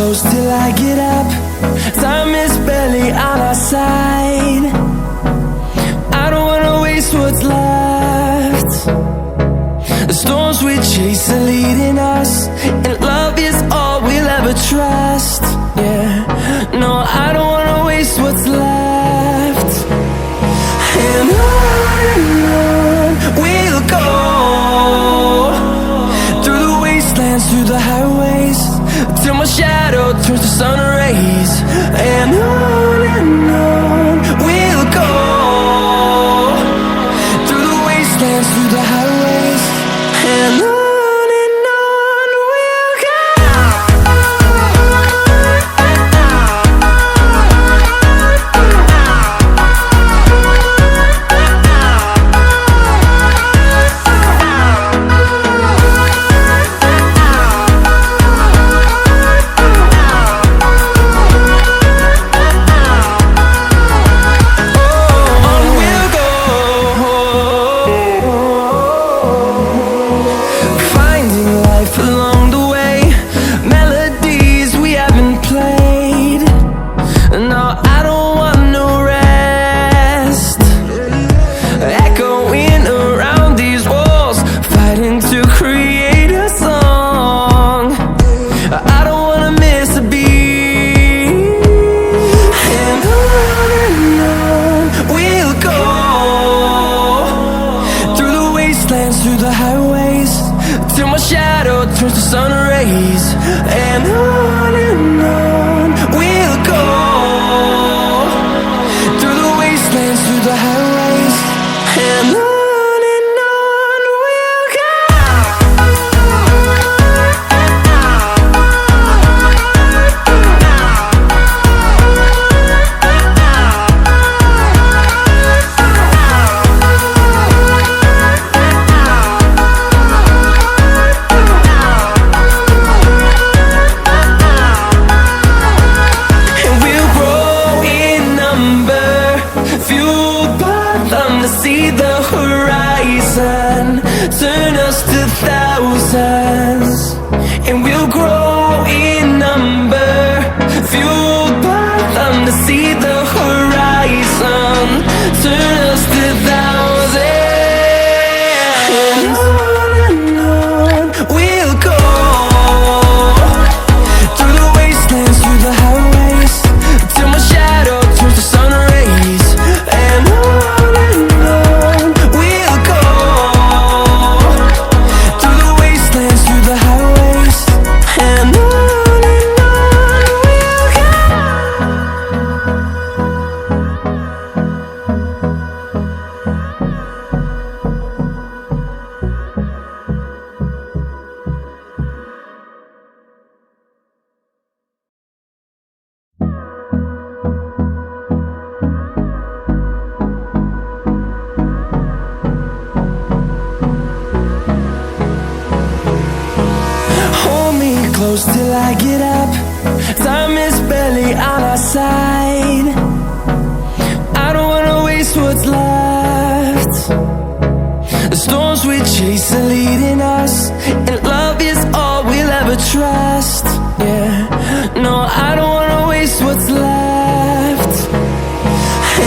close till I get up. Time is barely on our side. I don't wanna waste what's left. The storms we chase are leading us, and love is all we'll ever trust. Yeah, no, I don't wanna waste what's left. And on we'll go, through the wastelands, through the highways, till my shadow turns to sun rays. And on we'll go, through the wastelands, through the highways, and on we'll go. Through the highways, till my shadow turns to sun rays. And on we'll go, through the wastelands, through the highways, and on we'll go. See the horizon turn us to thousands, and we'll grow in number, fueled by them. To see the horizon turn us to thousands, and on we'll go, through the wastelands, through the highways, till my shadow turns to sun rays. And close till I get up. Time is barely on our side. I don't wanna waste what's left. The storms we chase are leading us, and love is all we'll ever trust. Yeah, no, I don't wanna waste what's left.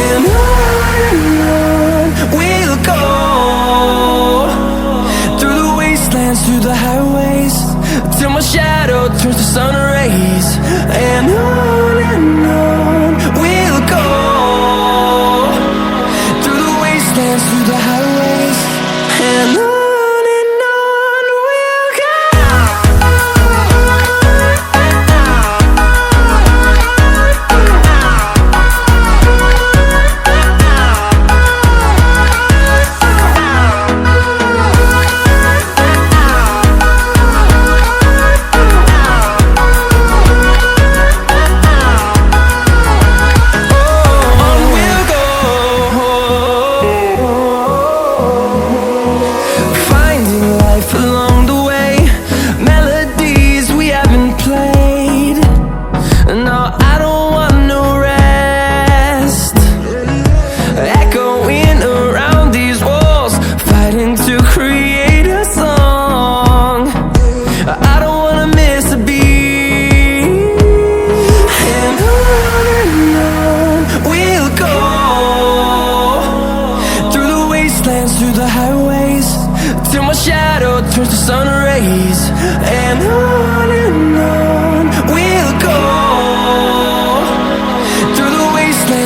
And on we'll go, through the wastelands, through the highways, till my shadow turns to sun rays. And on we'll go, through the wastelands, through the highways, and on we'll go.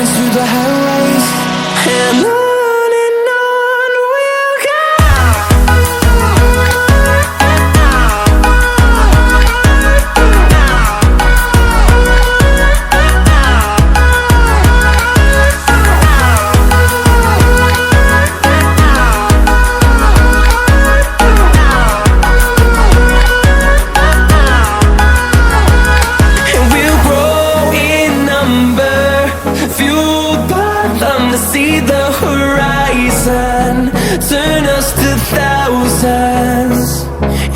wastelands, through the highways, and on we'll go. See the horizon, turn us to thousands,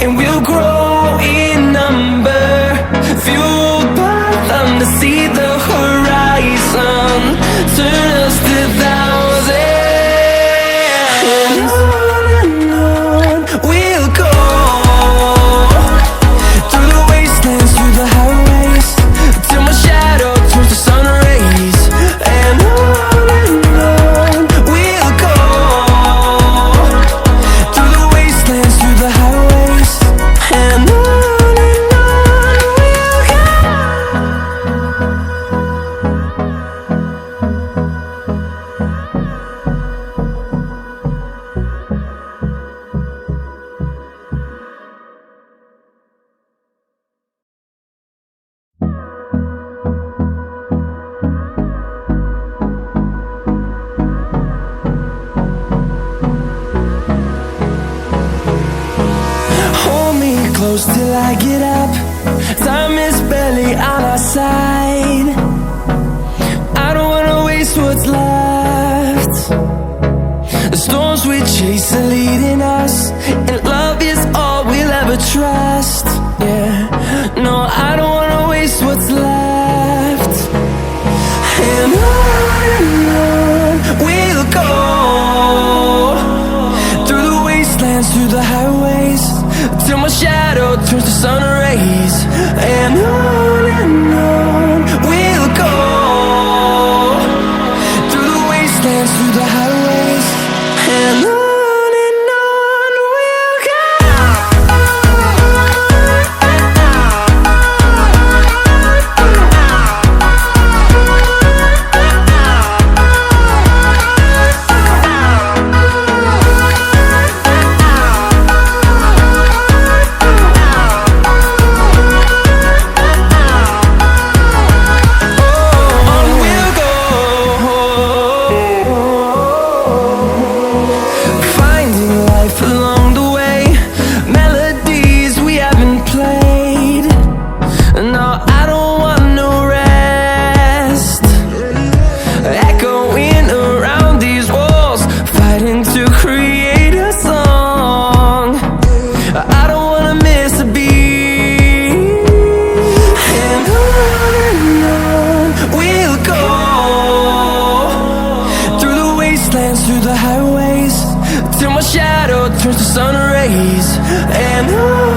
and we'll grow in number, fueled by them to see the horizon, turn us to thousands, and on we'll go, through the wastelands, through the highways, till my shadow turns to sun rays, and on close till I get up. Time is barely on our side. I don't wanna waste what's left. The storms we chase are leading us, and love is all we'll ever trust. Yeah, no, I don't wanna waste what's left. And on we'll go, through the wastelands, through the highways, till my shadow turns to sun rays, and on we'll go, through the wastelands, through the highways, and on we'll go. Through the highways, till my shadow turns to sun rays, and on